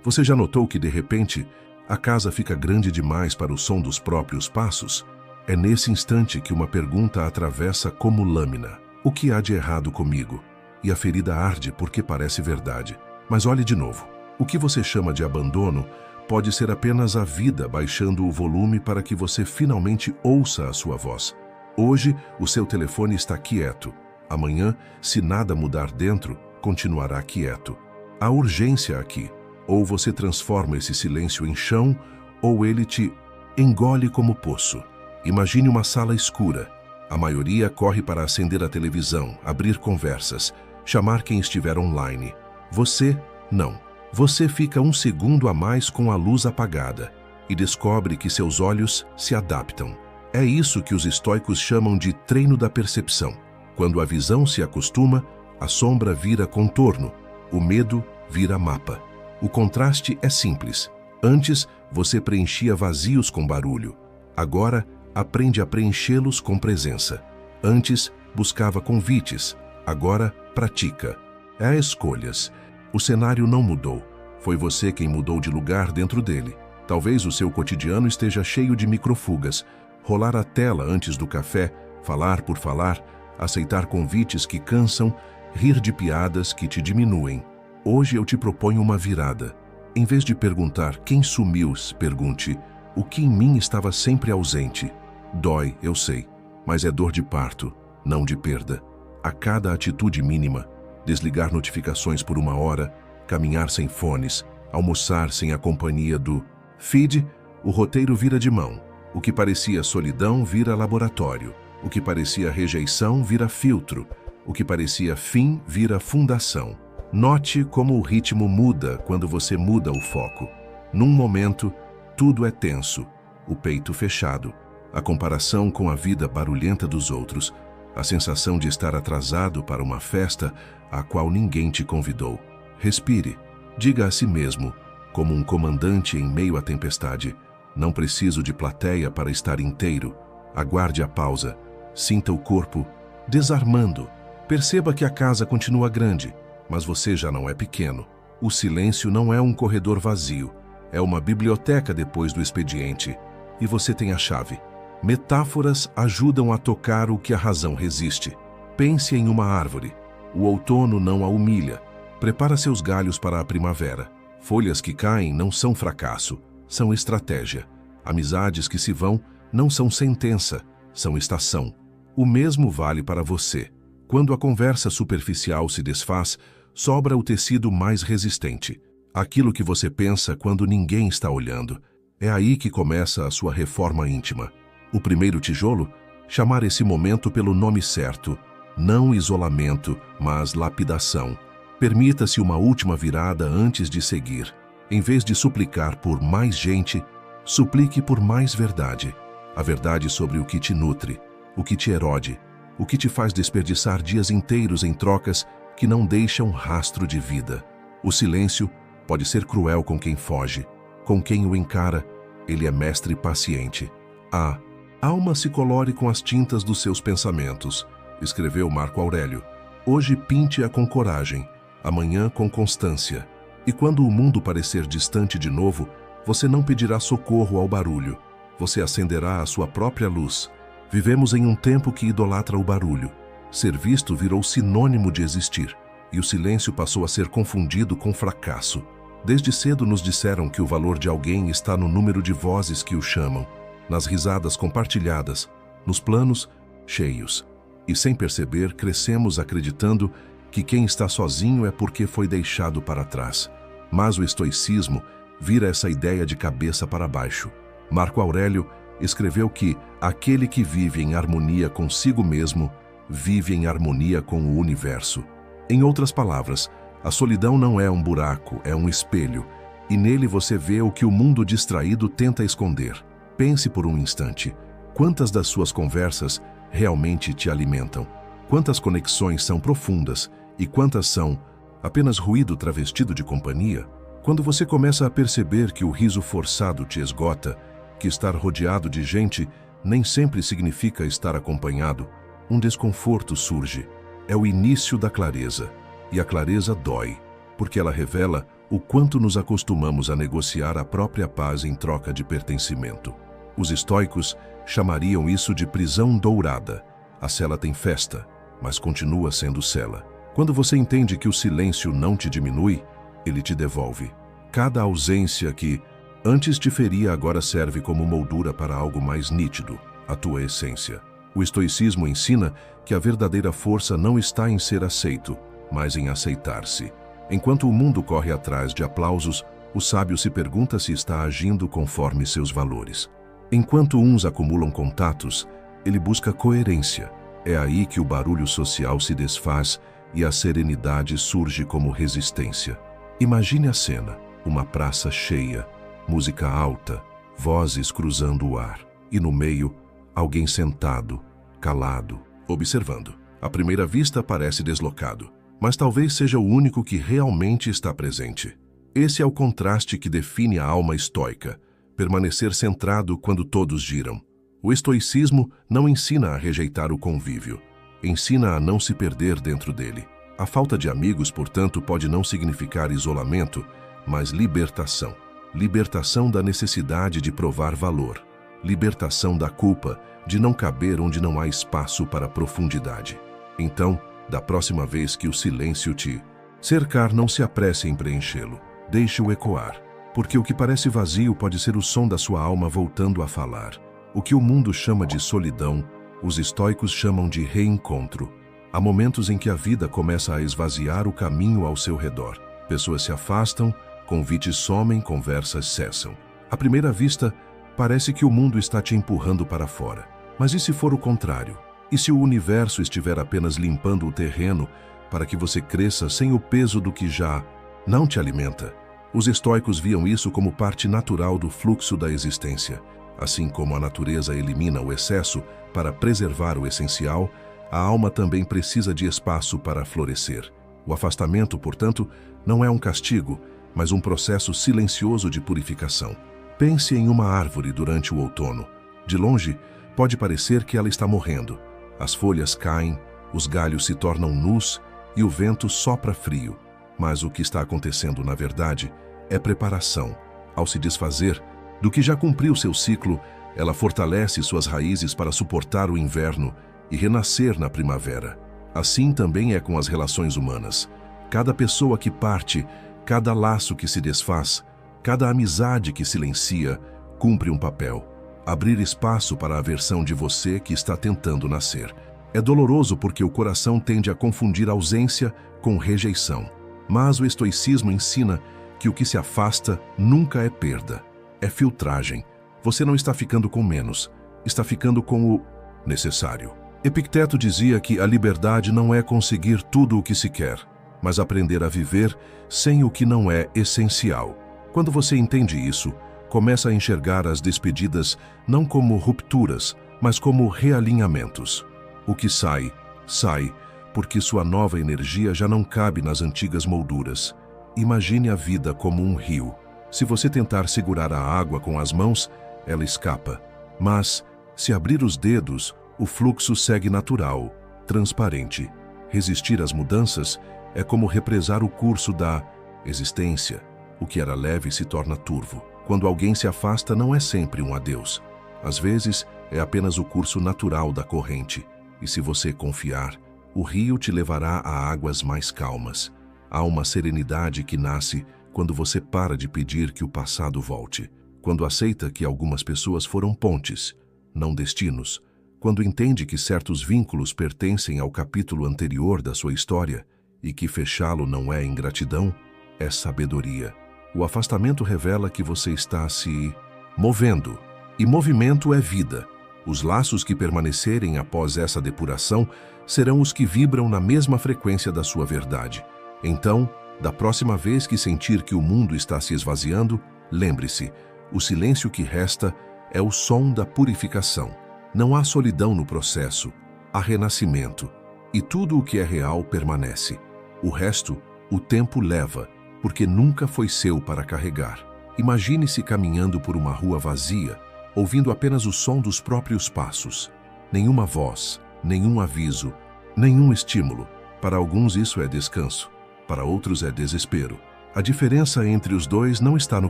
Você já notou que, de repente, a casa fica grande demais para o som dos próprios passos? É nesse instante que uma pergunta atravessa como lâmina. O que há de errado comigo? E a ferida arde porque parece verdade. Mas olhe de novo. O que você chama de abandono pode ser apenas a vida baixando o volume para que você finalmente ouça a sua voz. Hoje, o seu telefone está quieto. Amanhã, se nada mudar dentro, continuará quieto. Há urgência aqui. Ou você transforma esse silêncio em chão, ou ele te engole como poço. Imagine uma sala escura. A maioria corre para acender a televisão, abrir conversas, chamar quem estiver online. Você, não. Você fica um segundo a mais com a luz apagada e descobre que seus olhos se adaptam. É isso que os estoicos chamam de treino da percepção. Quando a visão se acostuma, a sombra vira contorno, o medo vira mapa. O contraste é simples. Antes, você preenchia vazios com barulho. Agora, aprende a preenchê-los com presença. Antes, buscava convites. Agora, pratica. É escolhas. O cenário não mudou. Foi você quem mudou de lugar dentro dele. Talvez o seu cotidiano esteja cheio de microfugas. Rolar a tela antes do café, falar por falar, aceitar convites que cansam, rir de piadas que te diminuem. Hoje eu te proponho uma virada. Em vez de perguntar quem sumiu, pergunte o que em mim estava sempre ausente. Dói, eu sei, mas é dor de parto, não de perda. A cada atitude mínima, desligar notificações por 1 hora, caminhar sem fones, almoçar sem a companhia do feed, o roteiro vira de mão. O que parecia solidão vira laboratório. O que parecia rejeição vira filtro. O que parecia fim vira fundação. Note como o ritmo muda quando você muda o foco. Num momento, tudo é tenso, o peito fechado, a comparação com a vida barulhenta dos outros, a sensação de estar atrasado para uma festa a qual ninguém te convidou. Respire, diga a si mesmo, como um comandante em meio à tempestade: não preciso de plateia para estar inteiro. Aguarde a pausa, sinta o corpo desarmando. Perceba que a casa continua grande, mas você já não é pequeno. O silêncio não é um corredor vazio, é uma biblioteca depois do expediente. E você tem a chave. Metáforas ajudam a tocar o que a razão resiste. Pense em uma árvore. O outono não a humilha. Prepara seus galhos para a primavera. Folhas que caem não são fracasso, são estratégia. Amizades que se vão não são sentença, são estação. O mesmo vale para você. Quando a conversa superficial se desfaz, sobra o tecido mais resistente. Aquilo que você pensa quando ninguém está olhando. É aí que começa a sua reforma íntima. O primeiro tijolo? Chamar esse momento pelo nome certo. Não isolamento, mas lapidação. Permita-se uma última virada antes de seguir. Em vez de suplicar por mais gente, suplique por mais verdade. A verdade sobre o que te nutre, o que te erode, o que te faz desperdiçar dias inteiros em trocas que não deixam rastro de vida. O silêncio pode ser cruel com quem foge. Com quem o encara, ele é mestre paciente. A alma se colore com as tintas dos seus pensamentos, escreveu Marco Aurélio. Hoje pinte-a com coragem, amanhã com constância. E quando o mundo parecer distante de novo, você não pedirá socorro ao barulho. Você acenderá a sua própria luz. Vivemos em um tempo que idolatra o barulho. Ser visto virou sinônimo de existir, e o silêncio passou a ser confundido com fracasso. Desde cedo nos disseram que o valor de alguém está no número de vozes que o chamam, nas risadas compartilhadas, nos planos cheios. E sem perceber, crescemos acreditando que quem está sozinho é porque foi deixado para trás. Mas o estoicismo vira essa ideia de cabeça para baixo. Marco Aurélio escreveu que aquele que vive em harmonia consigo mesmo, vive em harmonia com o universo. Em outras palavras, a solidão não é um buraco, é um espelho, e nele você vê o que o mundo distraído tenta esconder. Pense por um instante, quantas das suas conversas realmente te alimentam? Quantas conexões são profundas e quantas são apenas ruído travestido de companhia? Quando você começa a perceber que o riso forçado te esgota, que estar rodeado de gente nem sempre significa estar acompanhado, um desconforto surge. É o início da clareza. E a clareza dói, porque ela revela o quanto nos acostumamos a negociar a própria paz em troca de pertencimento. Os estoicos chamariam isso de prisão dourada. A cela tem festa, mas continua sendo cela. Quando você entende que o silêncio não te diminui, ele te devolve. Cada ausência que antes te feria agora serve como moldura para algo mais nítido, a tua essência. O estoicismo ensina que a verdadeira força não está em ser aceito, mas em aceitar-se. Enquanto o mundo corre atrás de aplausos, o sábio se pergunta se está agindo conforme seus valores. Enquanto uns acumulam contatos, ele busca coerência. É aí que o barulho social se desfaz e a serenidade surge como resistência. Imagine a cena, uma praça cheia, música alta, vozes cruzando o ar, e no meio, alguém sentado, calado, observando. À primeira vista parece deslocado, mas talvez seja o único que realmente está presente. Esse é o contraste que define a alma estoica, permanecer centrado quando todos giram. O estoicismo não ensina a rejeitar o convívio, ensina a não se perder dentro dele. A falta de amigos, portanto, pode não significar isolamento, mas libertação. Libertação da necessidade de provar valor. Libertação da culpa de não caber onde não há espaço para profundidade. Então, da próxima vez que o silêncio te cercar, não se apresse em preenchê-lo. Deixe-o ecoar, porque o que parece vazio pode ser o som da sua alma voltando a falar. O que o mundo chama de solidão, os estoicos chamam de reencontro. Há momentos em que a vida começa a esvaziar o caminho ao seu redor. Pessoas se afastam, convites somem, conversas cessam. À primeira vista, parece que o mundo está te empurrando para fora. Mas e se for o contrário? E se o universo estiver apenas limpando o terreno para que você cresça sem o peso do que já não te alimenta? Os estoicos viam isso como parte natural do fluxo da existência. Assim como a natureza elimina o excesso para preservar o essencial, a alma também precisa de espaço para florescer. O afastamento, portanto, não é um castigo, mas um processo silencioso de purificação. Pense em uma árvore durante o outono. De longe, pode parecer que ela está morrendo. As folhas caem, os galhos se tornam nus e o vento sopra frio. Mas o que está acontecendo, na verdade, é preparação. Ao se desfazer do que já cumpriu seu ciclo, ela fortalece suas raízes para suportar o inverno e renascer na primavera. Assim também é com as relações humanas. Cada pessoa que parte, cada laço que se desfaz, cada amizade que silencia, cumpre um papel. Abrir espaço para a versão de você que está tentando nascer. É doloroso porque o coração tende a confundir ausência com rejeição. Mas o estoicismo ensina que o que se afasta nunca é perda. É filtragem. Você não está ficando com menos, está ficando com o necessário. Epicteto dizia que a liberdade não é conseguir tudo o que se quer, mas aprender a viver sem o que não é essencial. Quando você entende isso, começa a enxergar as despedidas não como rupturas, mas como realinhamentos. O que sai, sai, porque sua nova energia já não cabe nas antigas molduras. Imagine a vida como um rio. Se você tentar segurar a água com as mãos, ela escapa. Mas, se abrir os dedos, o fluxo segue natural, transparente. Resistir às mudanças é como represar o curso da existência. O que era leve se torna turvo. Quando alguém se afasta, não é sempre um adeus. Às vezes, é apenas o curso natural da corrente. E se você confiar, o rio te levará a águas mais calmas. Há uma serenidade que nasce quando você para de pedir que o passado volte. Quando aceita que algumas pessoas foram pontes, não destinos. Quando entende que certos vínculos pertencem ao capítulo anterior da sua história e que fechá-lo não é ingratidão, é sabedoria. O afastamento revela que você está se movendo. E movimento é vida. Os laços que permanecerem após essa depuração serão os que vibram na mesma frequência da sua verdade. Então, da próxima vez que sentir que o mundo está se esvaziando, lembre-se, o silêncio que resta é o som da purificação. Não há solidão no processo, há renascimento. E tudo o que é real permanece. O resto, o tempo leva, porque nunca foi seu para carregar. Imagine-se caminhando por uma rua vazia, ouvindo apenas o som dos próprios passos. Nenhuma voz, nenhum aviso, nenhum estímulo. Para alguns isso é descanso, para outros é desespero. A diferença entre os dois não está no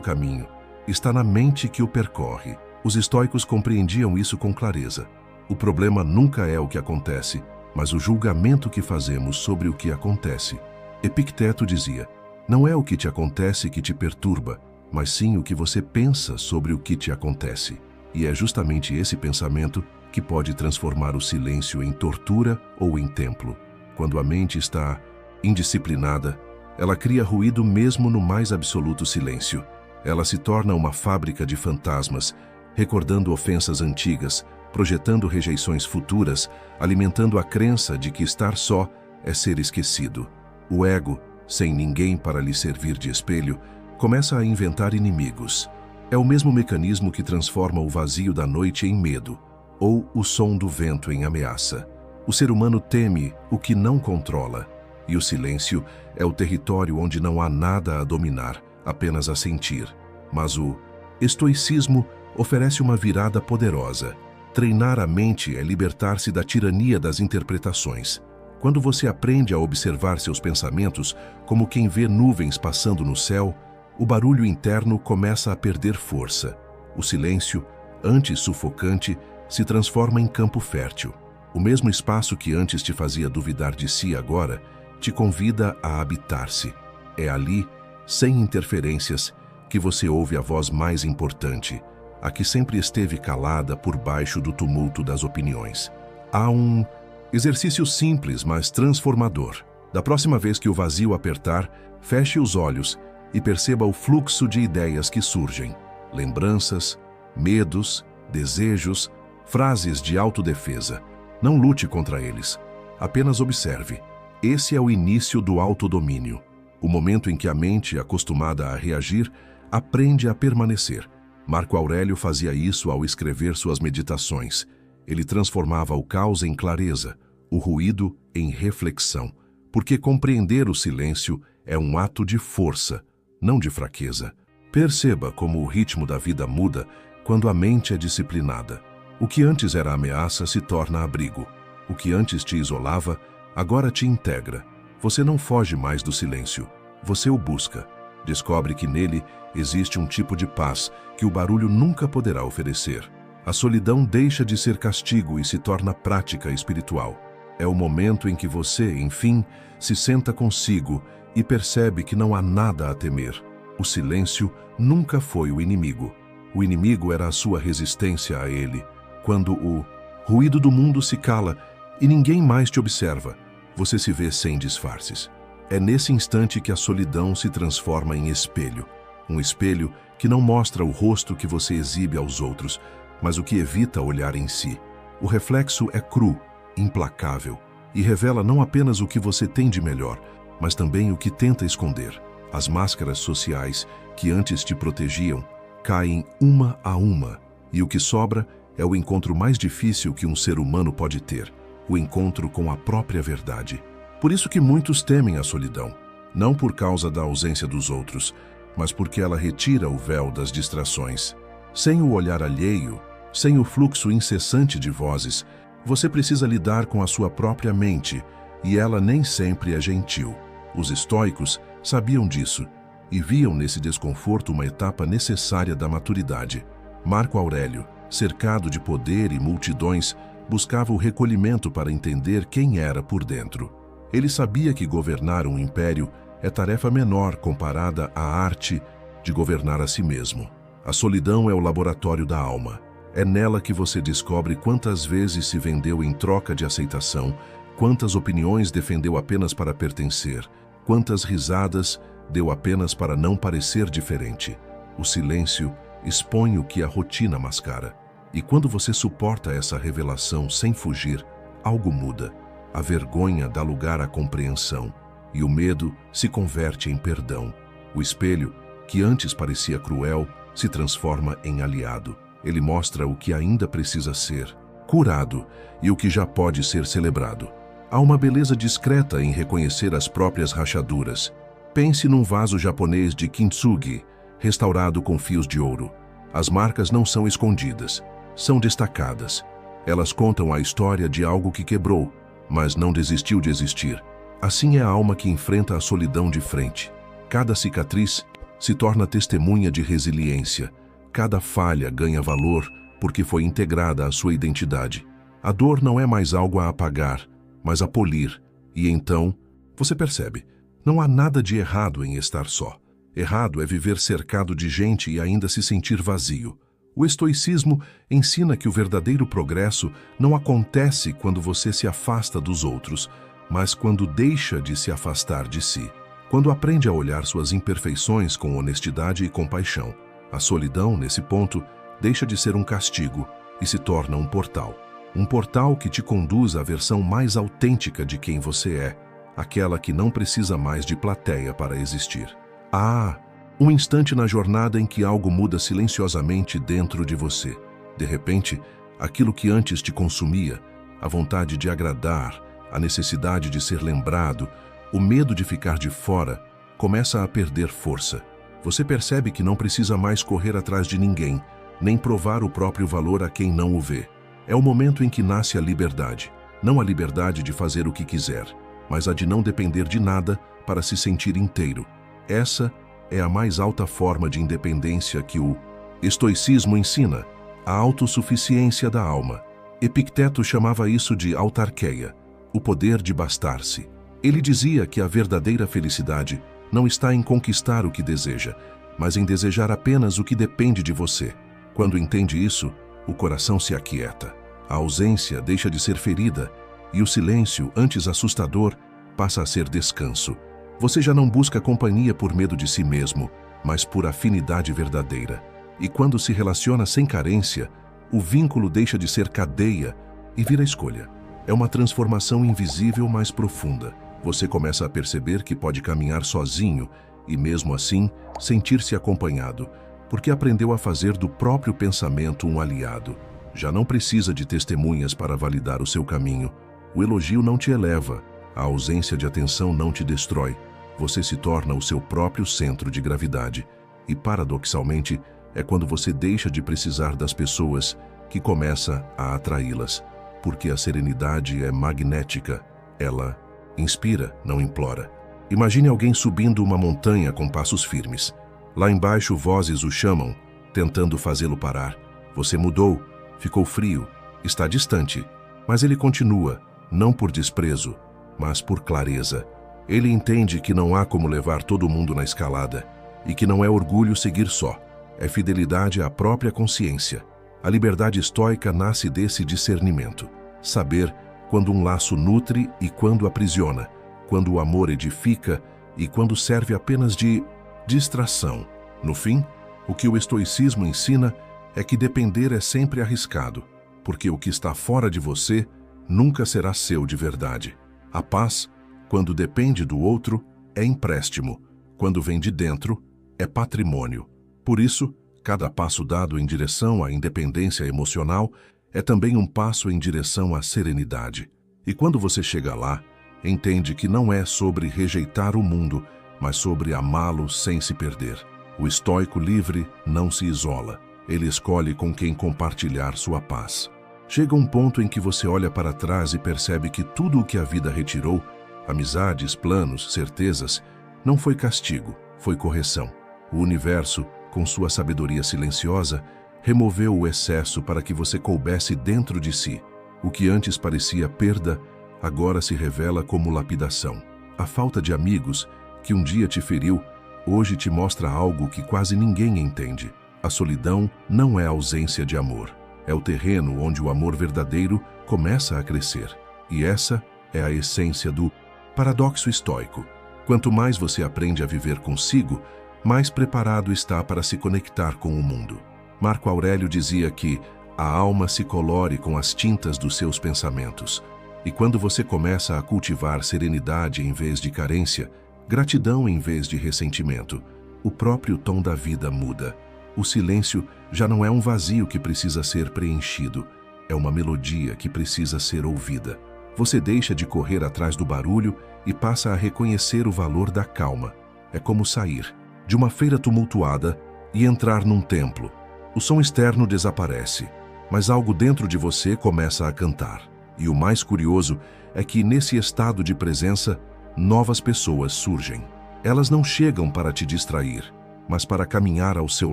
caminho, está na mente que o percorre. Os estoicos compreendiam isso com clareza. O problema nunca é o que acontece, mas o julgamento que fazemos sobre o que acontece. Epicteto dizia: não é o que te acontece que te perturba, mas sim o que você pensa sobre o que te acontece. E é justamente esse pensamento que pode transformar o silêncio em tortura ou em templo. Quando a mente está indisciplinada, ela cria ruído mesmo no mais absoluto silêncio. Ela se torna uma fábrica de fantasmas, recordando ofensas antigas, projetando rejeições futuras, alimentando a crença de que estar só é ser esquecido. O ego, sem ninguém para lhe servir de espelho, começa a inventar inimigos. É o mesmo mecanismo que transforma o vazio da noite em medo, ou o som do vento em ameaça. O ser humano teme o que não controla, e o silêncio é o território onde não há nada a dominar, apenas a sentir. Mas o estoicismo oferece uma virada poderosa. Treinar a mente é libertar-se da tirania das interpretações. Quando você aprende a observar seus pensamentos como quem vê nuvens passando no céu, o barulho interno começa a perder força. O silêncio, antes sufocante, se transforma em campo fértil. O mesmo espaço que antes te fazia duvidar de si agora te convida a habitar-se. É ali, sem interferências, que você ouve a voz mais importante, a que sempre esteve calada por baixo do tumulto das opiniões. Há um exercício simples, mas transformador. Da próxima vez que o vazio apertar, feche os olhos e perceba o fluxo de ideias que surgem. Lembranças, medos, desejos, frases de autodefesa. Não lute contra eles, apenas observe. Esse é o início do autodomínio, o momento em que a mente, acostumada a reagir, aprende a permanecer. Marco Aurélio fazia isso ao escrever suas meditações. Ele transformava o caos em clareza, o ruído em reflexão, porque compreender o silêncio é um ato de força, não de fraqueza. Perceba como o ritmo da vida muda quando a mente é disciplinada. O que antes era ameaça se torna abrigo. O que antes te isolava, agora te integra. Você não foge mais do silêncio, você o busca. Descobre que nele existe um tipo de paz que o barulho nunca poderá oferecer. A solidão deixa de ser castigo e se torna prática espiritual. É o momento em que você, enfim, se senta consigo e percebe que não há nada a temer. O silêncio nunca foi o inimigo. O inimigo era a sua resistência a ele. Quando o ruído do mundo se cala e ninguém mais te observa, você se vê sem disfarces. É nesse instante que a solidão se transforma em espelho. Um espelho que não mostra o rosto que você exibe aos outros, mas o que evita olhar em si. O reflexo é cru, implacável, e revela não apenas o que você tem de melhor, mas também o que tenta esconder. As máscaras sociais que antes te protegiam caem uma a uma, e o que sobra é o encontro mais difícil que um ser humano pode ter, o encontro com a própria verdade. Por isso que muitos temem a solidão, não por causa da ausência dos outros, mas porque ela retira o véu das distrações. Sem o olhar alheio, sem o fluxo incessante de vozes, você precisa lidar com a sua própria mente, e ela nem sempre é gentil. Os estoicos sabiam disso e viam nesse desconforto uma etapa necessária da maturidade. Marco Aurélio, cercado de poder e multidões, buscava o recolhimento para entender quem era por dentro. Ele sabia que governar um império é tarefa menor comparada à arte de governar a si mesmo. A solidão é o laboratório da alma. É nela que você descobre quantas vezes se vendeu em troca de aceitação, quantas opiniões defendeu apenas para pertencer, quantas risadas deu apenas para não parecer diferente. O silêncio expõe o que a rotina mascara. E quando você suporta essa revelação sem fugir, algo muda. A vergonha dá lugar à compreensão, e o medo se converte em perdão. O espelho, que antes parecia cruel, se transforma em aliado. Ele mostra o que ainda precisa ser curado e o que já pode ser celebrado. Há uma beleza discreta em reconhecer as próprias rachaduras. Pense num vaso japonês de kintsugi, restaurado com fios de ouro. As marcas não são escondidas, são destacadas. Elas contam a história de algo que quebrou, mas não desistiu de existir. Assim é a alma que enfrenta a solidão de frente. Cada cicatriz se torna testemunha de resiliência. Cada falha ganha valor porque foi integrada à sua identidade. A dor não é mais algo a apagar, mas a polir. E então, você percebe, não há nada de errado em estar só. Errado é viver cercado de gente e ainda se sentir vazio. O estoicismo ensina que o verdadeiro progresso não acontece quando você se afasta dos outros, mas quando deixa de se afastar de si. Quando aprende a olhar suas imperfeições com honestidade e compaixão. A solidão, nesse ponto, deixa de ser um castigo e se torna um portal. Um portal que te conduz à versão mais autêntica de quem você é, aquela que não precisa mais de plateia para existir. Há um instante na jornada em que algo muda silenciosamente dentro de você. De repente, aquilo que antes te consumia, a vontade de agradar, a necessidade de ser lembrado, o medo de ficar de fora, começa a perder força. Você percebe que não precisa mais correr atrás de ninguém, nem provar o próprio valor a quem não o vê. É o momento em que nasce a liberdade. Não a liberdade de fazer o que quiser, mas a de não depender de nada para se sentir inteiro. Essa é a mais alta forma de independência que o estoicismo ensina, a autossuficiência da alma. Epicteto chamava isso de autarqueia, o poder de bastar-se. Ele dizia que a verdadeira felicidade não está em conquistar o que deseja, mas em desejar apenas o que depende de você. Quando entende isso, o coração se aquieta. A ausência deixa de ser ferida e o silêncio, antes assustador, passa a ser descanso. Você já não busca companhia por medo de si mesmo, mas por afinidade verdadeira. E quando se relaciona sem carência, o vínculo deixa de ser cadeia e vira escolha. É uma transformação invisível, mas profunda. Você começa a perceber que pode caminhar sozinho e, mesmo assim, sentir-se acompanhado, porque aprendeu a fazer do próprio pensamento um aliado. Já não precisa de testemunhas para validar o seu caminho. O elogio não te eleva, a ausência de atenção não te destrói. Você se torna o seu próprio centro de gravidade. E, paradoxalmente, é quando você deixa de precisar das pessoas que começa a atraí-las. Porque a serenidade é magnética. Ela inspira, não implora. Imagine alguém subindo uma montanha com passos firmes. Lá embaixo, vozes o chamam, tentando fazê-lo parar. Você mudou, ficou frio, está distante. Mas ele continua, não por desprezo, mas por clareza. Ele entende que não há como levar todo mundo na escalada e que não é orgulho seguir só. É fidelidade à própria consciência. A liberdade estoica nasce desse discernimento. Saber quando um laço nutre e quando aprisiona, quando o amor edifica e quando serve apenas de distração. No fim, o que o estoicismo ensina é que depender é sempre arriscado, porque o que está fora de você nunca será seu de verdade. A paz, quando depende do outro, é empréstimo. Quando vem de dentro, é patrimônio. Por isso, cada passo dado em direção à independência emocional é também um passo em direção à serenidade. E quando você chega lá, entende que não é sobre rejeitar o mundo, mas sobre amá-lo sem se perder. O estoico livre não se isola. Ele escolhe com quem compartilhar sua paz. Chega um ponto em que você olha para trás e percebe que tudo o que a vida retirou, amizades, planos, certezas, não foi castigo, foi correção. O universo, com sua sabedoria silenciosa, removeu o excesso para que você coubesse dentro de si. O que antes parecia perda, agora se revela como lapidação. A falta de amigos, que um dia te feriu, hoje te mostra algo que quase ninguém entende. A solidão não é ausência de amor. É o terreno onde o amor verdadeiro começa a crescer. E essa é a essência do paradoxo estoico. Quanto mais você aprende a viver consigo, mais preparado está para se conectar com o mundo. Marco Aurélio dizia que a alma se colore com as tintas dos seus pensamentos. E quando você começa a cultivar serenidade em vez de carência, gratidão em vez de ressentimento, o próprio tom da vida muda. O silêncio já não é um vazio que precisa ser preenchido, é uma melodia que precisa ser ouvida. Você deixa de correr atrás do barulho e passa a reconhecer o valor da calma. É como sair de uma feira tumultuada e entrar num templo. O som externo desaparece, mas algo dentro de você começa a cantar. E o mais curioso é que, nesse estado de presença, novas pessoas surgem. Elas não chegam para te distrair, mas para caminhar ao seu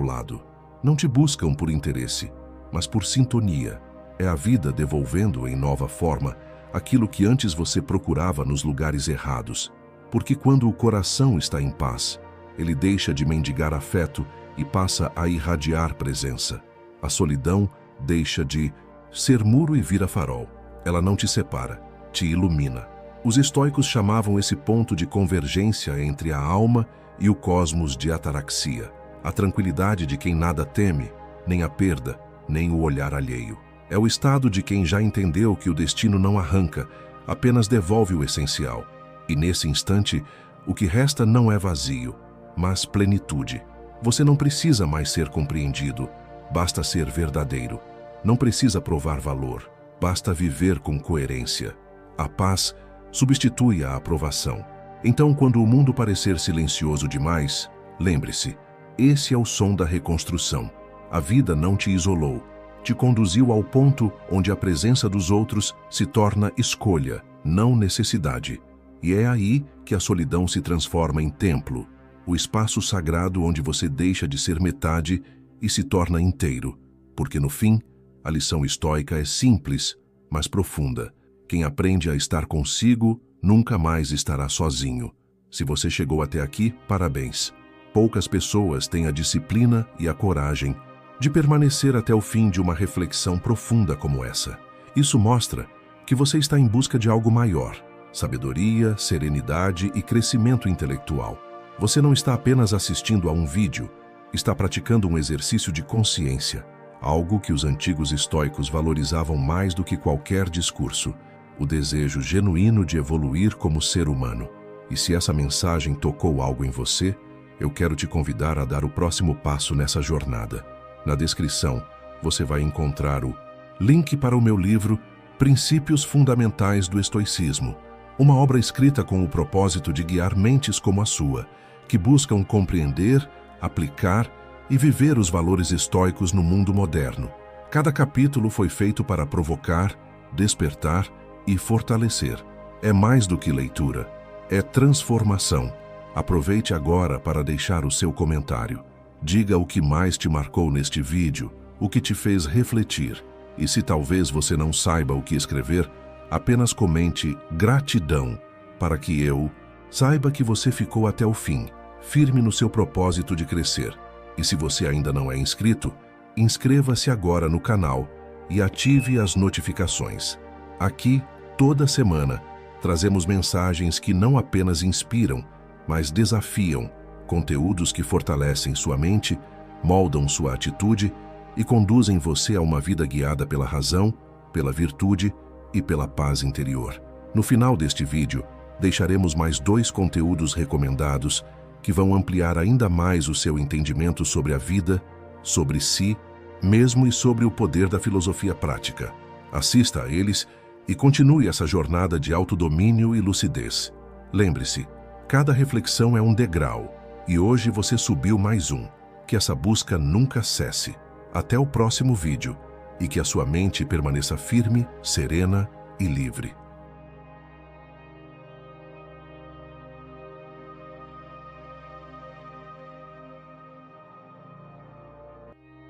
lado. Não te buscam por interesse, mas por sintonia. É a vida devolvendo em nova forma aquilo que antes você procurava nos lugares errados. Porque quando o coração está em paz, ele deixa de mendigar afeto e passa a irradiar presença. A solidão deixa de ser muro e vira farol. Ela não te separa, te ilumina. Os estoicos chamavam esse ponto de convergência entre a alma e o cosmos de ataraxia, a tranquilidade de quem nada teme, nem a perda, nem o olhar alheio. É o estado de quem já entendeu que o destino não arranca, apenas devolve o essencial. E nesse instante, o que resta não é vazio, mas plenitude. Você não precisa mais ser compreendido, basta ser verdadeiro. Não precisa provar valor, basta viver com coerência. A paz substitui a aprovação. Então, quando o mundo parecer silencioso demais, lembre-se, esse é o som da reconstrução. A vida não te isolou, te conduziu ao ponto onde a presença dos outros se torna escolha, não necessidade. E é aí que a solidão se transforma em templo, o espaço sagrado onde você deixa de ser metade e se torna inteiro. Porque no fim, a lição estoica é simples, mas profunda. Quem aprende a estar consigo nunca mais estará sozinho. Se você chegou até aqui, parabéns. Poucas pessoas têm a disciplina e a coragem de permanecer até o fim de uma reflexão profunda como essa. Isso mostra que você está em busca de algo maior: sabedoria, serenidade e crescimento intelectual. Você não está apenas assistindo a um vídeo, está praticando um exercício de consciência, algo que os antigos estoicos valorizavam mais do que qualquer discurso: o desejo genuíno de evoluir como ser humano. E se essa mensagem tocou algo em você, eu quero te convidar a dar o próximo passo nessa jornada. Na descrição, você vai encontrar o link para o meu livro Princípios Fundamentais do Estoicismo, uma obra escrita com o propósito de guiar mentes como a sua, que buscam compreender, aplicar e viver os valores estoicos no mundo moderno. Cada capítulo foi feito para provocar, despertar e fortalecer. É mais do que leitura, é transformação. Aproveite agora para deixar o seu comentário. Diga o que mais te marcou neste vídeo, o que te fez refletir. E se talvez você não saiba o que escrever, apenas comente gratidão para que eu saiba que você ficou até o fim, firme no seu propósito de crescer. E se você ainda não é inscrito, inscreva-se agora no canal e ative as notificações. Aqui, toda semana, trazemos mensagens que não apenas inspiram, mas desafiam, conteúdos que fortalecem sua mente, moldam sua atitude e conduzem você a uma vida guiada pela razão, pela virtude e pela paz interior. No final deste vídeo, deixaremos mais 2 conteúdos recomendados que vão ampliar ainda mais o seu entendimento sobre a vida, sobre si mesmo e sobre o poder da filosofia prática. Assista a eles e continue essa jornada de autodomínio e lucidez. Lembre-se, cada reflexão é um degrau e hoje você subiu mais um. Que essa busca nunca cesse. Até o próximo vídeo e que a sua mente permaneça firme, serena e livre.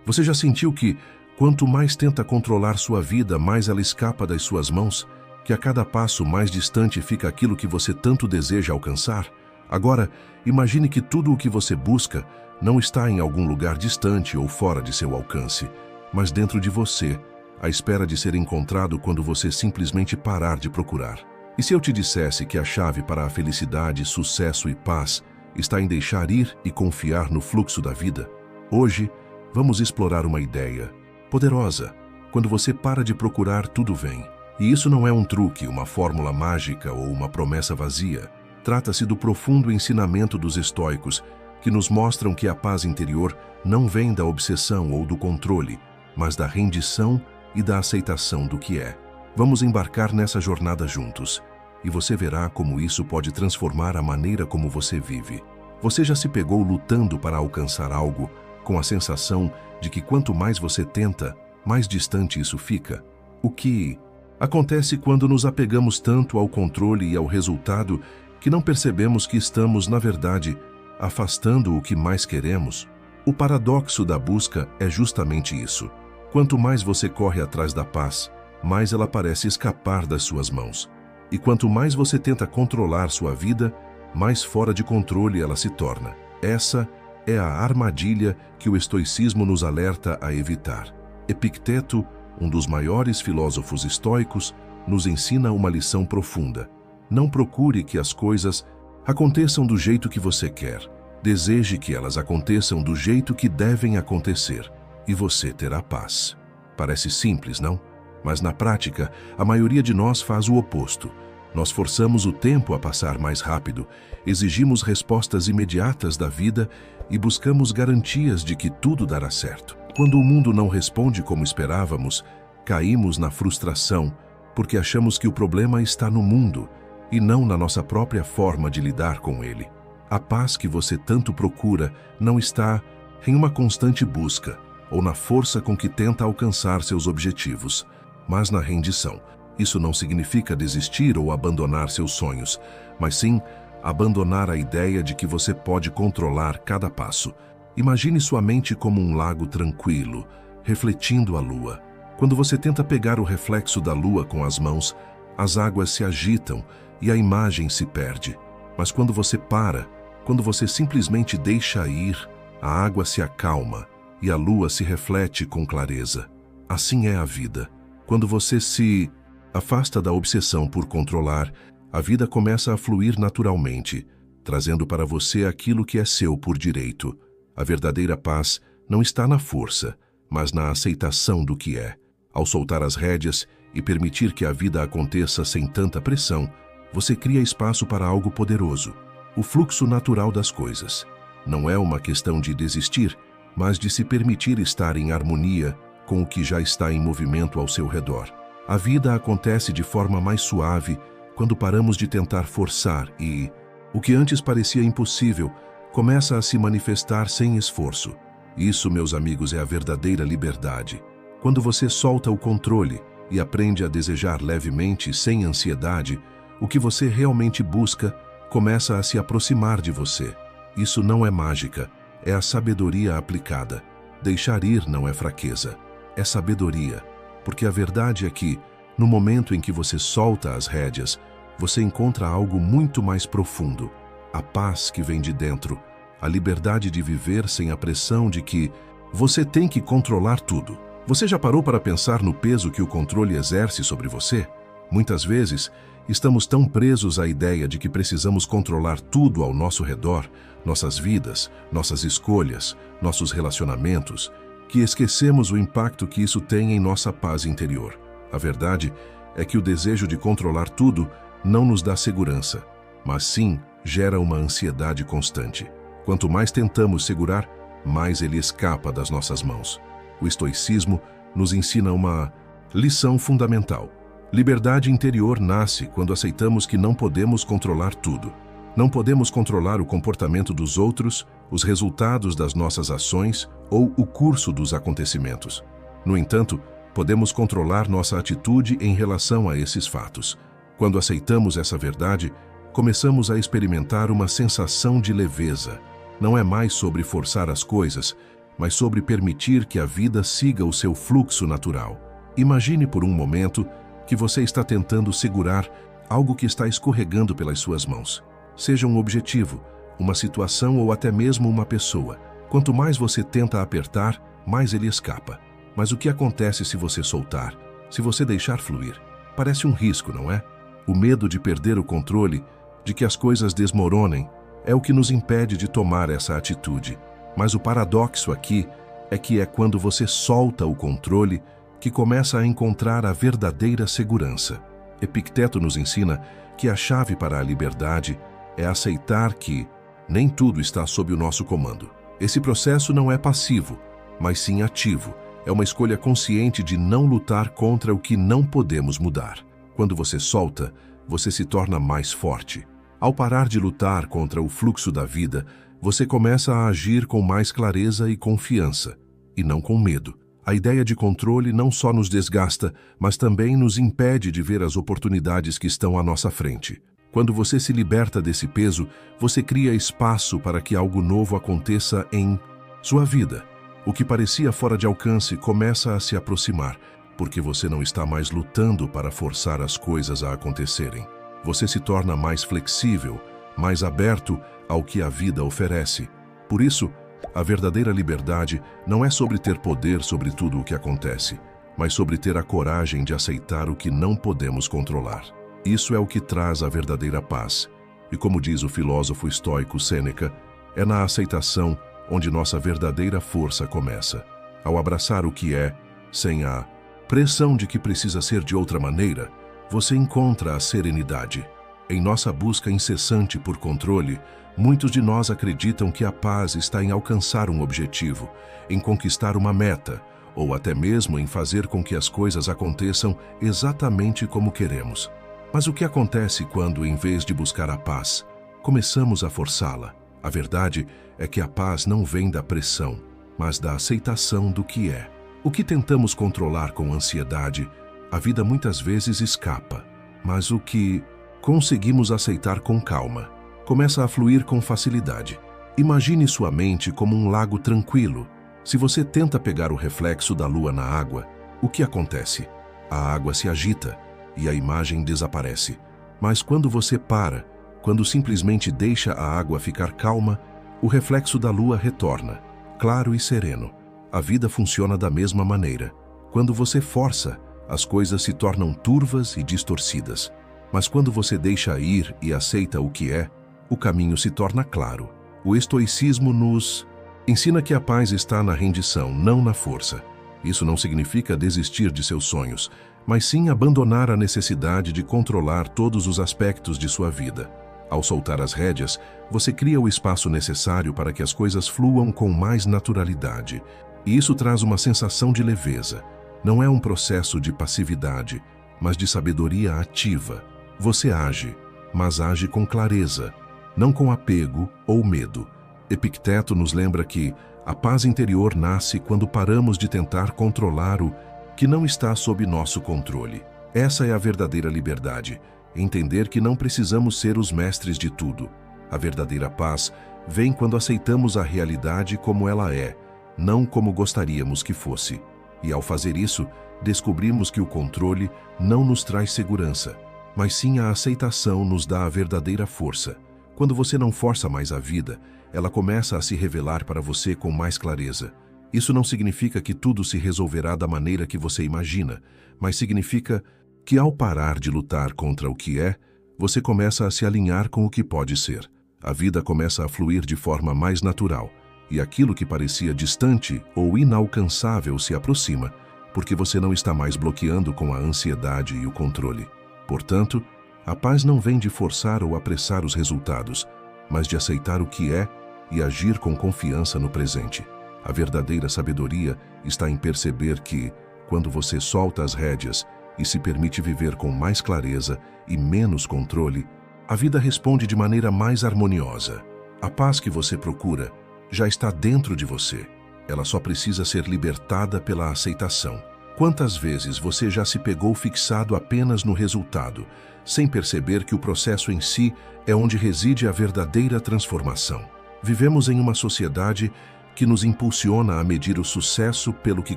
Você já sentiu que, quanto mais tenta controlar sua vida, mais ela escapa das suas mãos? Que a cada passo mais distante fica aquilo que você tanto deseja alcançar? Agora, imagine que tudo o que você busca não está em algum lugar distante ou fora de seu alcance, mas dentro de você, à espera de ser encontrado quando você simplesmente parar de procurar. E se eu te dissesse que a chave para a felicidade, sucesso e paz está em deixar ir e confiar no fluxo da vida? Hoje, vamos explorar uma ideia poderosa. Quando você para de procurar, tudo vem. E isso não é um truque, uma fórmula mágica ou uma promessa vazia. Trata-se do profundo ensinamento dos estoicos, que nos mostram que a paz interior não vem da obsessão ou do controle, mas da rendição e da aceitação do que é. Vamos embarcar nessa jornada juntos, e você verá como isso pode transformar a maneira como você vive. Você já se pegou lutando para alcançar algo, com a sensação de que quanto mais você tenta, mais distante isso fica? O que acontece quando nos apegamos tanto ao controle e ao resultado que não percebemos que estamos, na verdade, afastando o que mais queremos? O paradoxo da busca é justamente isso. Quanto mais você corre atrás da paz, mais ela parece escapar das suas mãos. E quanto mais você tenta controlar sua vida, mais fora de controle ela se torna. Essa é a armadilha que o estoicismo nos alerta a evitar. Epicteto, um dos maiores filósofos estoicos, nos ensina uma lição profunda. Não procure que as coisas aconteçam do jeito que você quer. Deseje que elas aconteçam do jeito que devem acontecer, e você terá paz. Parece simples, não? Mas na prática, a maioria de nós faz o oposto. Nós forçamos o tempo a passar mais rápido, exigimos respostas imediatas da vida e buscamos garantias de que tudo dará certo. Quando o mundo não responde como esperávamos, caímos na frustração, porque achamos que o problema está no mundo e não na nossa própria forma de lidar com ele. A paz que você tanto procura não está em uma constante busca ou na força com que tenta alcançar seus objetivos, mas na rendição. Isso não significa desistir ou abandonar seus sonhos, mas sim abandonar a ideia de que você pode controlar cada passo. Imagine sua mente como um lago tranquilo, refletindo a lua. Quando você tenta pegar o reflexo da lua com as mãos, as águas se agitam e a imagem se perde. Mas quando você para, quando você simplesmente deixa ir, a água se acalma e a lua se reflete com clareza. Assim é a vida. Quando você se afasta da obsessão por controlar, a vida começa a fluir naturalmente, trazendo para você aquilo que é seu por direito. A verdadeira paz não está na força, mas na aceitação do que é. Ao soltar as rédeas e permitir que a vida aconteça sem tanta pressão, você cria espaço para algo poderoso, o fluxo natural das coisas. Não é uma questão de desistir, mas de se permitir estar em harmonia com o que já está em movimento ao seu redor. A vida acontece de forma mais suave quando paramos de tentar forçar e o que antes parecia impossível começa a se manifestar sem esforço. Isso, meus amigos, é a verdadeira liberdade. Quando você solta o controle e aprende a desejar levemente, sem ansiedade, o que você realmente busca começa a se aproximar de você. Isso não é mágica, é a sabedoria aplicada. Deixar ir não é fraqueza, é sabedoria. Porque a verdade é que, no momento em que você solta as rédeas, você encontra algo muito mais profundo. A paz que vem de dentro, a liberdade de viver sem a pressão de que você tem que controlar tudo. Você já parou para pensar no peso que o controle exerce sobre você? Muitas vezes, estamos tão presos à ideia de que precisamos controlar tudo ao nosso redor, nossas vidas, nossas escolhas, nossos relacionamentos, que esquecemos o impacto que isso tem em nossa paz interior. A verdade é que o desejo de controlar tudo não nos dá segurança, mas sim gera uma ansiedade constante. Quanto mais tentamos segurar, mais ele escapa das nossas mãos. O estoicismo nos ensina uma lição fundamental. Liberdade interior nasce quando aceitamos que não podemos controlar tudo. Não podemos controlar o comportamento dos outros, os resultados das nossas ações ou o curso dos acontecimentos. No entanto, podemos controlar nossa atitude em relação a esses fatos. Quando aceitamos essa verdade, começamos a experimentar uma sensação de leveza. Não é mais sobre forçar as coisas, mas sobre permitir que a vida siga o seu fluxo natural. Imagine por um momento que você está tentando segurar algo que está escorregando pelas suas mãos. Seja um objetivo, uma situação ou até mesmo uma pessoa. Quanto mais você tenta apertar, mais ele escapa. Mas o que acontece se você soltar, se você deixar fluir? Parece um risco, não é? O medo de perder o controle, de que as coisas desmoronem, é o que nos impede de tomar essa atitude. Mas o paradoxo aqui é que é quando você solta o controle que começa a encontrar a verdadeira segurança. Epicteto nos ensina que a chave para a liberdade é aceitar que nem tudo está sob o nosso comando. Esse processo não é passivo, mas sim ativo. É uma escolha consciente de não lutar contra o que não podemos mudar. Quando você solta, você se torna mais forte. Ao parar de lutar contra o fluxo da vida, você começa a agir com mais clareza e confiança, e não com medo. A ideia de controle não só nos desgasta, mas também nos impede de ver as oportunidades que estão à nossa frente. Quando você se liberta desse peso, você cria espaço para que algo novo aconteça em sua vida. O que parecia fora de alcance começa a se aproximar, porque você não está mais lutando para forçar as coisas a acontecerem. Você se torna mais flexível, mais aberto ao que a vida oferece. Por isso, a verdadeira liberdade não é sobre ter poder sobre tudo o que acontece, mas sobre ter a coragem de aceitar o que não podemos controlar. Isso é o que traz a verdadeira paz. E como diz o filósofo estoico Sêneca, é na aceitação onde nossa verdadeira força começa. Ao abraçar o que é, sem a pressão de que precisa ser de outra maneira, você encontra a serenidade. Em nossa busca incessante por controle, muitos de nós acreditam que a paz está em alcançar um objetivo, em conquistar uma meta, ou até mesmo em fazer com que as coisas aconteçam exatamente como queremos. Mas o que acontece quando, em vez de buscar a paz, começamos a forçá-la? A verdade é que a paz não vem da pressão, mas da aceitação do que é. O que tentamos controlar com ansiedade, a vida muitas vezes escapa, mas o que conseguimos aceitar com calma, começa a fluir com facilidade. Imagine sua mente como um lago tranquilo. Se você tenta pegar o reflexo da lua na água, o que acontece? A água se agita e a imagem desaparece. Mas quando você para, quando simplesmente deixa a água ficar calma, o reflexo da lua retorna, claro e sereno. A vida funciona da mesma maneira. Quando você força, as coisas se tornam turvas e distorcidas. Mas quando você deixa ir e aceita o que é, o caminho se torna claro. O estoicismo nos ensina que a paz está na rendição, não na força. Isso não significa desistir de seus sonhos, mas sim abandonar a necessidade de controlar todos os aspectos de sua vida. Ao soltar as rédeas, você cria o espaço necessário para que as coisas fluam com mais naturalidade. E isso traz uma sensação de leveza. Não é um processo de passividade, mas de sabedoria ativa. Você age, mas age com clareza, não com apego ou medo. Epicteto nos lembra que a paz interior nasce quando paramos de tentar controlar o que não está sob nosso controle. Essa é a verdadeira liberdade, entender que não precisamos ser os mestres de tudo. A verdadeira paz vem quando aceitamos a realidade como ela é, não como gostaríamos que fosse. E ao fazer isso, descobrimos que o controle não nos traz segurança, mas sim a aceitação nos dá a verdadeira força. Quando você não força mais a vida, ela começa a se revelar para você com mais clareza. Isso não significa que tudo se resolverá da maneira que você imagina, mas significa que ao parar de lutar contra o que é, você começa a se alinhar com o que pode ser. A vida começa a fluir de forma mais natural, e aquilo que parecia distante ou inalcançável se aproxima, porque você não está mais bloqueando com a ansiedade e o controle. Portanto, a paz não vem de forçar ou apressar os resultados, mas de aceitar o que é e agir com confiança no presente. A verdadeira sabedoria está em perceber que, quando você solta as rédeas e se permite viver com mais clareza e menos controle, a vida responde de maneira mais harmoniosa. A paz que você procura já está dentro de você. Ela só precisa ser libertada pela aceitação. Quantas vezes você já se pegou fixado apenas no resultado, sem perceber que o processo em si é onde reside a verdadeira transformação? Vivemos em uma sociedade que nos impulsiona a medir o sucesso pelo que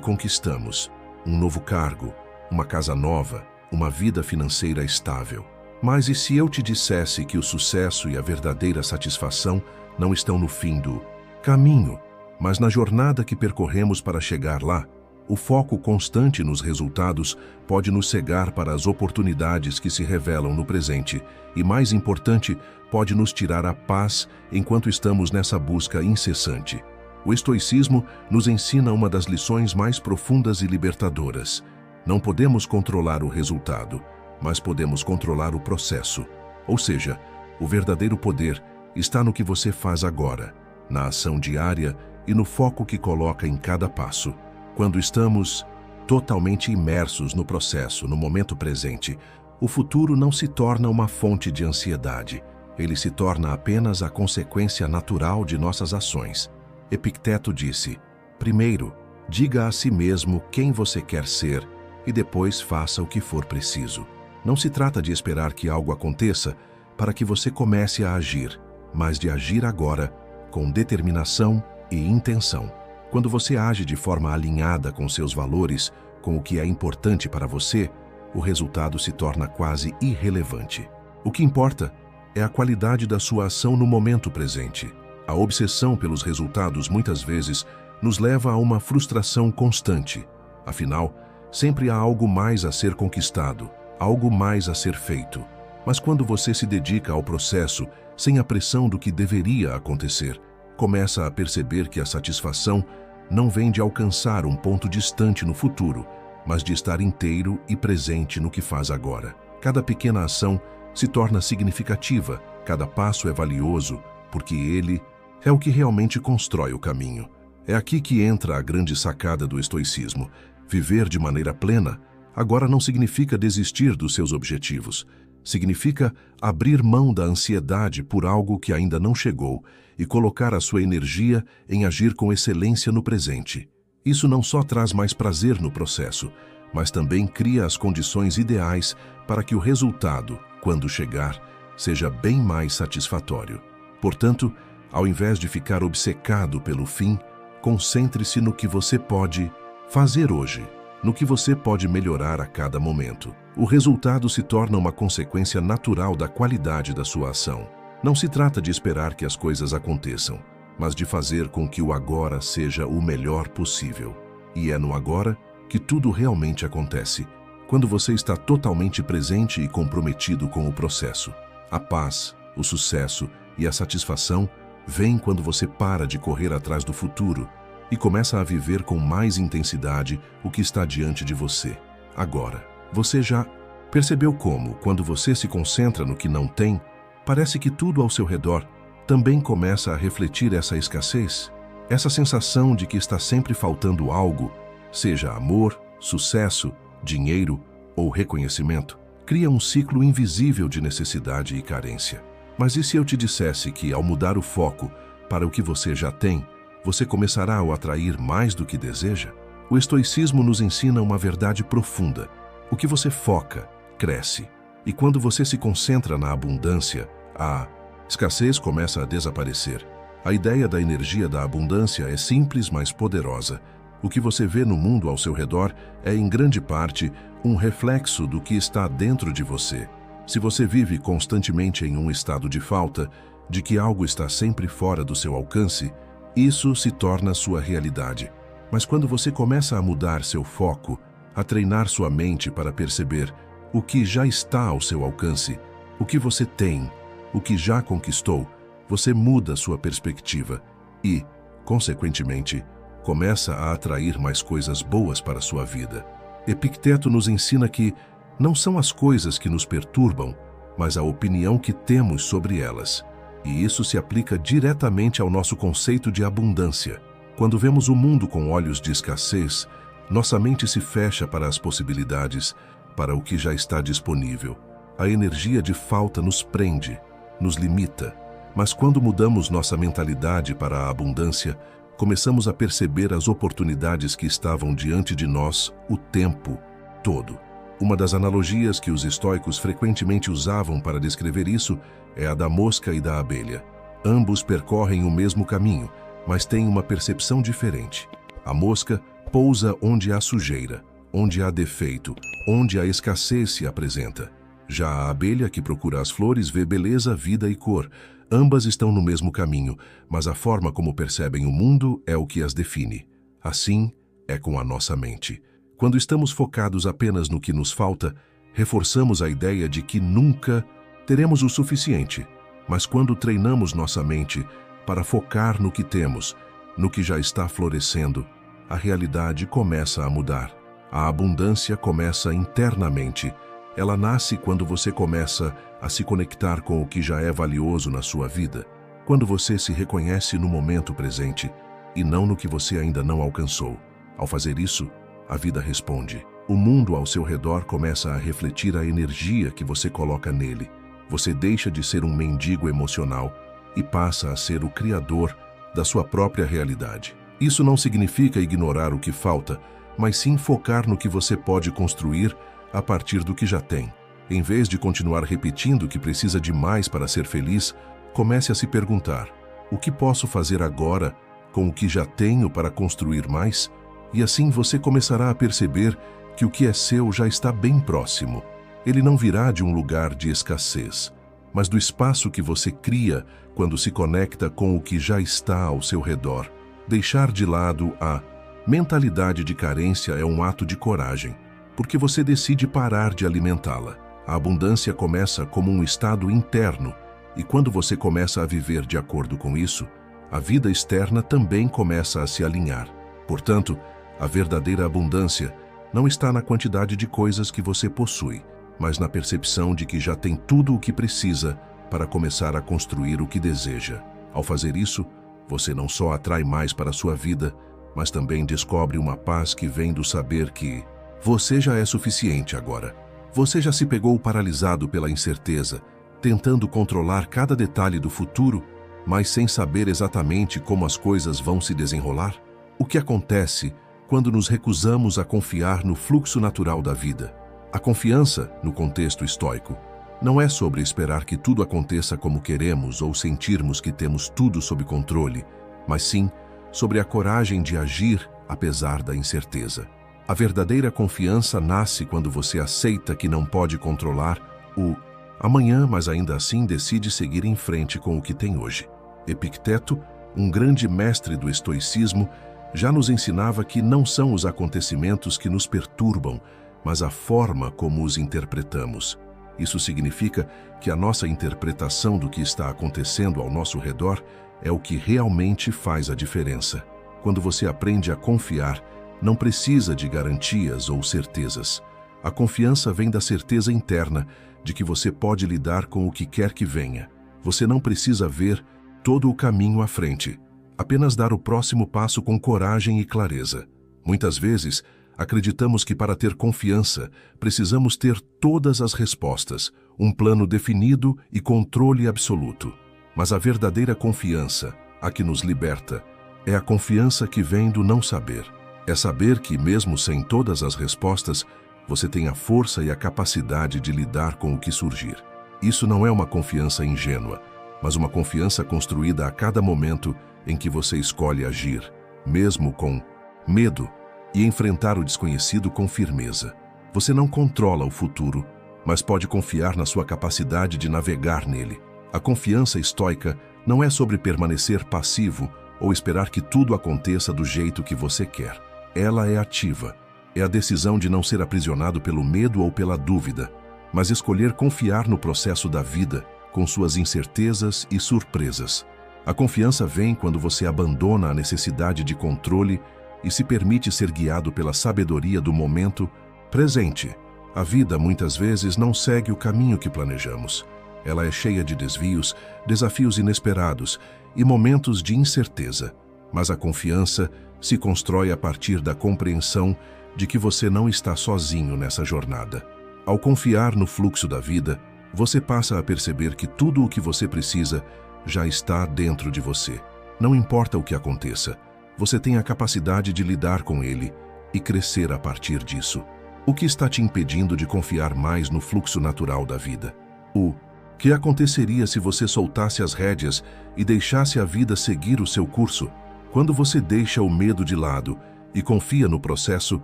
conquistamos. Um novo cargo, uma casa nova, uma vida financeira estável. Mas e se eu te dissesse que o sucesso e a verdadeira satisfação não estão no fim do caminho, mas na jornada que percorremos para chegar lá? O foco constante nos resultados pode nos cegar para as oportunidades que se revelam no presente e, mais importante, pode nos tirar a paz enquanto estamos nessa busca incessante. O estoicismo nos ensina uma das lições mais profundas e libertadoras. Não podemos controlar o resultado, mas podemos controlar o processo. Ou seja, o verdadeiro poder está no que você faz agora, na ação diária e no foco que coloca em cada passo. Quando estamos totalmente imersos no processo, no momento presente, o futuro não se torna uma fonte de ansiedade. Ele se torna apenas a consequência natural de nossas ações. Epicteto disse: primeiro, diga a si mesmo quem você quer ser e depois faça o que for preciso. Não se trata de esperar que algo aconteça, para que você comece a agir, mas de agir agora, com determinação e intenção. Quando você age de forma alinhada com seus valores, com o que é importante para você, o resultado se torna quase irrelevante. O que importa é a qualidade da sua ação no momento presente. A obsessão pelos resultados muitas vezes nos leva a uma frustração constante. Afinal, sempre há algo mais a ser conquistado, algo mais a ser feito. Mas quando você se dedica ao processo, sem a pressão do que deveria acontecer, começa a perceber que a satisfação não vem de alcançar um ponto distante no futuro, mas de estar inteiro e presente no que faz agora. Cada pequena ação se torna significativa, cada passo é valioso, porque ele é o que realmente constrói o caminho. É aqui que entra a grande sacada do estoicismo. Viver de maneira plena agora não significa desistir dos seus objetivos. Significa abrir mão da ansiedade por algo que ainda não chegou e colocar a sua energia em agir com excelência no presente. Isso não só traz mais prazer no processo, mas também cria as condições ideais para que o resultado, quando chegar, seja bem mais satisfatório. Portanto, ao invés de ficar obcecado pelo fim, concentre-se no que você pode fazer hoje, no que você pode melhorar a cada momento. O resultado se torna uma consequência natural da qualidade da sua ação. Não se trata de esperar que as coisas aconteçam, mas de fazer com que o agora seja o melhor possível. E é no agora que tudo realmente acontece, quando você está totalmente presente e comprometido com o processo. A paz, o sucesso e a satisfação vêm quando você para de correr atrás do futuro e começa a viver com mais intensidade o que está diante de você. Agora, você já percebeu como, quando você se concentra no que não tem, parece que tudo ao seu redor também começa a refletir essa escassez? Essa sensação de que está sempre faltando algo, seja amor, sucesso, dinheiro ou reconhecimento, cria um ciclo invisível de necessidade e carência. Mas e se eu te dissesse que, ao mudar o foco para o que você já tem, você começará a atrair mais do que deseja? O estoicismo nos ensina uma verdade profunda. O que você foca, cresce. E quando você se concentra na abundância, a escassez começa a desaparecer. A ideia da energia da abundância é simples, mas poderosa. O que você vê no mundo ao seu redor é, em grande parte, um reflexo do que está dentro de você. Se você vive constantemente em um estado de falta, de que algo está sempre fora do seu alcance, isso se torna sua realidade. Mas quando você começa a mudar seu foco, a treinar sua mente para perceber o que já está ao seu alcance, o que você tem, o que já conquistou, você muda sua perspectiva e, consequentemente, começa a atrair mais coisas boas para sua vida. Epicteto nos ensina que não são as coisas que nos perturbam, mas a opinião que temos sobre elas. E isso se aplica diretamente ao nosso conceito de abundância. Quando vemos o mundo com olhos de escassez, nossa mente se fecha para as possibilidades, para o que já está disponível. A energia de falta nos prende, nos limita. Mas quando mudamos nossa mentalidade para a abundância, começamos a perceber as oportunidades que estavam diante de nós o tempo todo. Uma das analogias que os estoicos frequentemente usavam para descrever isso é a da mosca e da abelha. Ambos percorrem o mesmo caminho, mas têm uma percepção diferente. A mosca pousa onde há sujeira, onde há defeito, onde a escassez se apresenta. Já a abelha, que procura as flores, vê beleza, vida e cor. Ambas estão no mesmo caminho, mas a forma como percebem o mundo é o que as define. Assim é com a nossa mente. Quando estamos focados apenas no que nos falta, reforçamos a ideia de que nunca teremos o suficiente. Mas quando treinamos nossa mente para focar no que temos, no que já está florescendo, a realidade começa a mudar. A abundância começa internamente. Ela nasce quando você começa a se conectar com o que já é valioso na sua vida, quando você se reconhece no momento presente e não no que você ainda não alcançou. Ao fazer isso, a vida responde. O mundo ao seu redor começa a refletir a energia que você coloca nele. Você deixa de ser um mendigo emocional e passa a ser o criador da sua própria realidade. Isso não significa ignorar o que falta, mas sim focar no que você pode construir a partir do que já tem. Em vez de continuar repetindo que precisa de mais para ser feliz, comece a se perguntar: o que posso fazer agora com o que já tenho para construir mais? E assim você começará a perceber que o que é seu já está bem próximo. Ele não virá de um lugar de escassez, mas do espaço que você cria quando se conecta com o que já está ao seu redor. Deixar de lado a mentalidade de carência é um ato de coragem, porque você decide parar de alimentá-la. A abundância começa como um estado interno, e quando você começa a viver de acordo com isso, a vida externa também começa a se alinhar. Portanto, a verdadeira abundância não está na quantidade de coisas que você possui, mas na percepção de que já tem tudo o que precisa para começar a construir o que deseja. Ao fazer isso, você não só atrai mais para a sua vida, mas também descobre uma paz que vem do saber que você já é suficiente agora. Você já se pegou paralisado pela incerteza, tentando controlar cada detalhe do futuro, mas sem saber exatamente como as coisas vão se desenrolar? O que acontece quando nos recusamos a confiar no fluxo natural da vida? A confiança, no contexto estoico, não é sobre esperar que tudo aconteça como queremos ou sentirmos que temos tudo sob controle, mas sim sobre a coragem de agir apesar da incerteza. A verdadeira confiança nasce quando você aceita que não pode controlar o amanhã, mas ainda assim decide seguir em frente com o que tem hoje. Epicteto, um grande mestre do estoicismo, já nos ensinava que não são os acontecimentos que nos perturbam, mas a forma como os interpretamos. Isso significa que a nossa interpretação do que está acontecendo ao nosso redor é o que realmente faz a diferença. Quando você aprende a confiar, não precisa de garantias ou certezas. A confiança vem da certeza interna de que você pode lidar com o que quer que venha. Você não precisa ver todo o caminho à frente, apenas dar o próximo passo com coragem e clareza. Muitas vezes, acreditamos que para ter confiança, precisamos ter todas as respostas, um plano definido e controle absoluto. Mas a verdadeira confiança, a que nos liberta, é a confiança que vem do não saber. É saber que, mesmo sem todas as respostas, você tem a força e a capacidade de lidar com o que surgir. Isso não é uma confiança ingênua, mas uma confiança construída a cada momento em que você escolhe agir, mesmo com medo, e enfrentar o desconhecido com firmeza. Você não controla o futuro, mas pode confiar na sua capacidade de navegar nele. A confiança estoica não é sobre permanecer passivo ou esperar que tudo aconteça do jeito que você quer. Ela é ativa. É a decisão de não ser aprisionado pelo medo ou pela dúvida, mas escolher confiar no processo da vida, com suas incertezas e surpresas. A confiança vem quando você abandona a necessidade de controle e se permite ser guiado pela sabedoria do momento presente. A vida muitas vezes não segue o caminho que planejamos. Ela é cheia de desvios, desafios inesperados e momentos de incerteza. Mas a confiança se constrói a partir da compreensão de que você não está sozinho nessa jornada. Ao confiar no fluxo da vida, você passa a perceber que tudo o que você precisa já está dentro de você. Não importa o que aconteça, você tem a capacidade de lidar com ele e crescer a partir disso. O que está te impedindo de confiar mais no fluxo natural da vida? O que aconteceria se você soltasse as rédeas e deixasse a vida seguir o seu curso? Quando você deixa o medo de lado e confia no processo,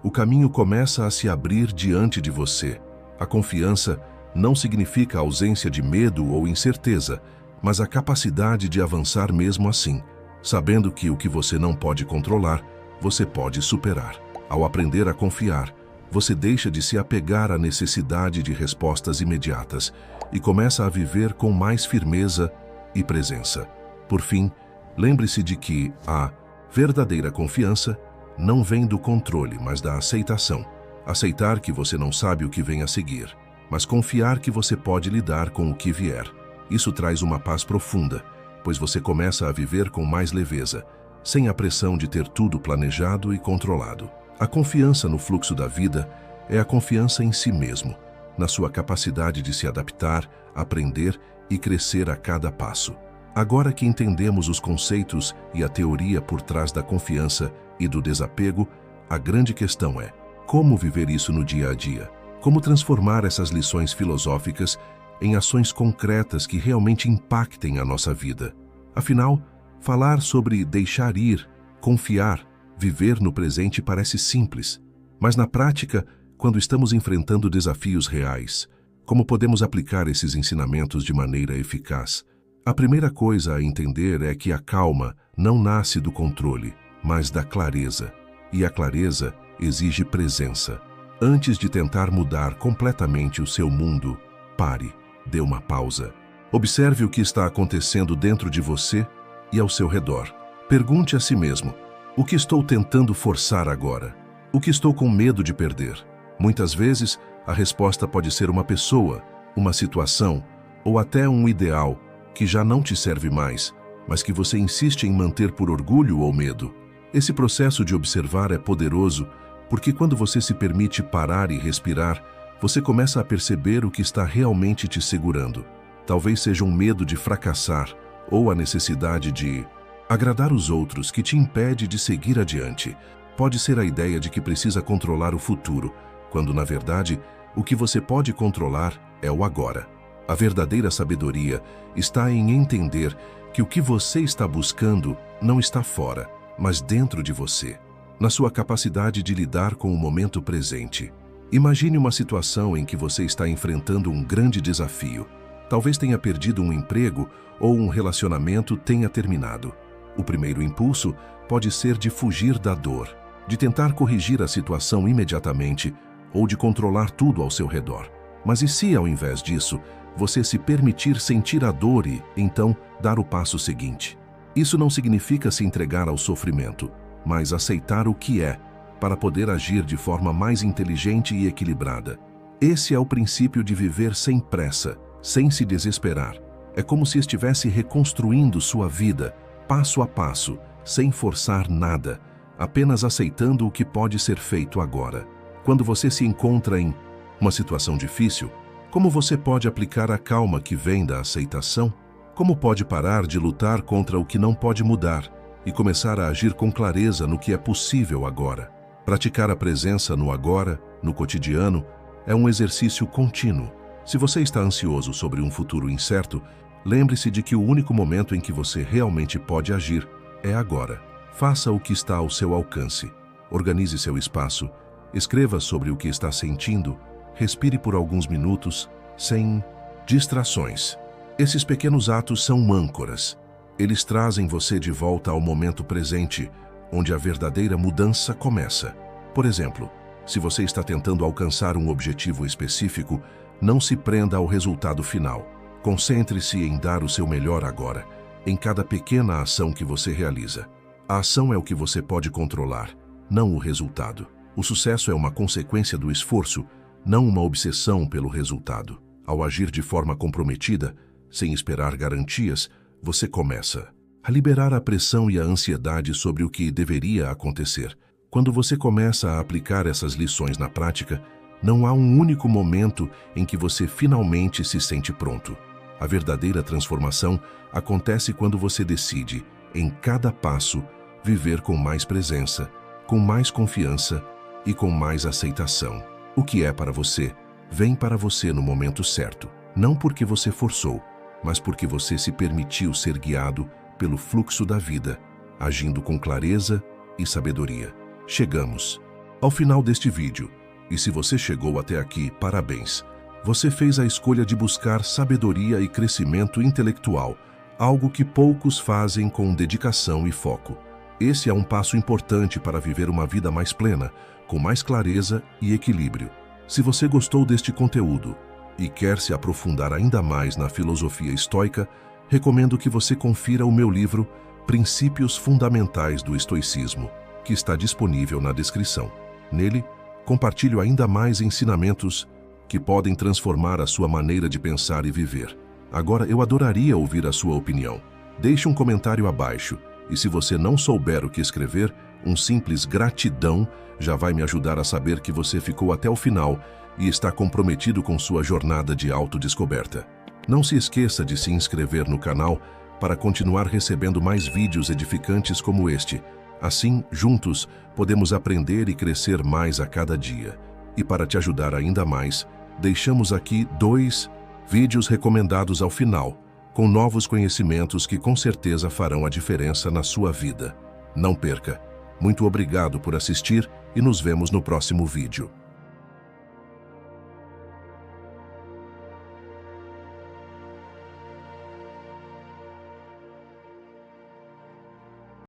o caminho começa a se abrir diante de você. A confiança não significa ausência de medo ou incerteza, mas a capacidade de avançar mesmo assim, sabendo que o que você não pode controlar, você pode superar. Ao aprender a confiar, você deixa de se apegar à necessidade de respostas imediatas e começa a viver com mais firmeza e presença. Por fim, lembre-se de que a verdadeira confiança não vem do controle, mas da aceitação. Aceitar que você não sabe o que vem a seguir, mas confiar que você pode lidar com o que vier. Isso traz uma paz profunda, pois você começa a viver com mais leveza, sem a pressão de ter tudo planejado e controlado. A confiança no fluxo da vida é a confiança em si mesmo, na sua capacidade de se adaptar, aprender e crescer a cada passo. Agora que entendemos os conceitos e a teoria por trás da confiança e do desapego, a grande questão é: como viver isso no dia a dia? Como transformar essas lições filosóficas em ações concretas que realmente impactem a nossa vida. Afinal, falar sobre deixar ir, confiar, viver no presente parece simples, mas na prática, quando estamos enfrentando desafios reais, como podemos aplicar esses ensinamentos de maneira eficaz? A primeira coisa a entender é que a calma não nasce do controle, mas da clareza. E a clareza exige presença. Antes de tentar mudar completamente o seu mundo, pare, dê uma pausa. Observe o que está acontecendo dentro de você e ao seu redor. Pergunte a si mesmo: o que estou tentando forçar agora? O que estou com medo de perder? Muitas vezes, a resposta pode ser uma pessoa, uma situação ou até um ideal que já não te serve mais, mas que você insiste em manter por orgulho ou medo. Esse processo de observar é poderoso porque quando você se permite parar e respirar, você começa a perceber o que está realmente te segurando. Talvez seja um medo de fracassar ou a necessidade de agradar os outros que te impede de seguir adiante. Pode ser a ideia de que precisa controlar o futuro, quando na verdade o que você pode controlar é o agora. A verdadeira sabedoria está em entender que o que você está buscando não está fora, mas dentro de você, na sua capacidade de lidar com o momento presente. Imagine uma situação em que você está enfrentando um grande desafio. Talvez tenha perdido um emprego ou um relacionamento tenha terminado. O primeiro impulso pode ser de fugir da dor, de tentar corrigir a situação imediatamente ou de controlar tudo ao seu redor. Mas e se, ao invés disso, você se permitir sentir a dor e, então, dar o passo seguinte? Isso não significa se entregar ao sofrimento, mas aceitar o que é, para poder agir de forma mais inteligente e equilibrada. Esse é o princípio de viver sem pressa, sem se desesperar. É como se estivesse reconstruindo sua vida, passo a passo, sem forçar nada, apenas aceitando o que pode ser feito agora. Quando você se encontra em uma situação difícil, como você pode aplicar a calma que vem da aceitação? Como pode parar de lutar contra o que não pode mudar e começar a agir com clareza no que é possível agora? Praticar a presença no agora, no cotidiano, é um exercício contínuo. Se você está ansioso sobre um futuro incerto, lembre-se de que o único momento em que você realmente pode agir é agora. Faça o que está ao seu alcance. Organize seu espaço. Escreva sobre o que está sentindo. Respire por alguns minutos, sem distrações. Esses pequenos atos são âncoras. Eles trazem você de volta ao momento presente, onde a verdadeira mudança começa. Por exemplo, se você está tentando alcançar um objetivo específico, não se prenda ao resultado final. Concentre-se em dar o seu melhor agora, em cada pequena ação que você realiza. A ação é o que você pode controlar, não o resultado. O sucesso é uma consequência do esforço, não uma obsessão pelo resultado. Ao agir de forma comprometida, sem esperar garantias, você começa a liberar a pressão e a ansiedade sobre o que deveria acontecer. Quando você começa a aplicar essas lições na prática, não há um único momento em que você finalmente se sente pronto. A verdadeira transformação acontece quando você decide, em cada passo, viver com mais presença, com mais confiança e com mais aceitação. O que é para você, vem para você no momento certo, não porque você forçou, mas porque você se permitiu ser guiado pelo fluxo da vida, agindo com clareza e sabedoria. Chegamos ao final deste vídeo, e se você chegou até aqui, parabéns! Você fez a escolha de buscar sabedoria e crescimento intelectual, algo que poucos fazem com dedicação e foco. Esse é um passo importante para viver uma vida mais plena, com mais clareza e equilíbrio. Se você gostou deste conteúdo e quer se aprofundar ainda mais na filosofia estoica, recomendo que você confira o meu livro Princípios Fundamentais do Estoicismo, que está disponível na descrição. Nele, compartilho ainda mais ensinamentos que podem transformar a sua maneira de pensar e viver. Agora, eu adoraria ouvir a sua opinião. Deixe um comentário abaixo, e se você não souber o que escrever, um simples gratidão já vai me ajudar a saber que você ficou até o final e está comprometido com sua jornada de autodescoberta. Não se esqueça de se inscrever no canal para continuar recebendo mais vídeos edificantes como este. Assim, juntos, podemos aprender e crescer mais a cada dia. E para te ajudar ainda mais, deixamos aqui 2 vídeos recomendados ao final, com novos conhecimentos que com certeza farão a diferença na sua vida. Não perca! Muito obrigado por assistir e nos vemos no próximo vídeo.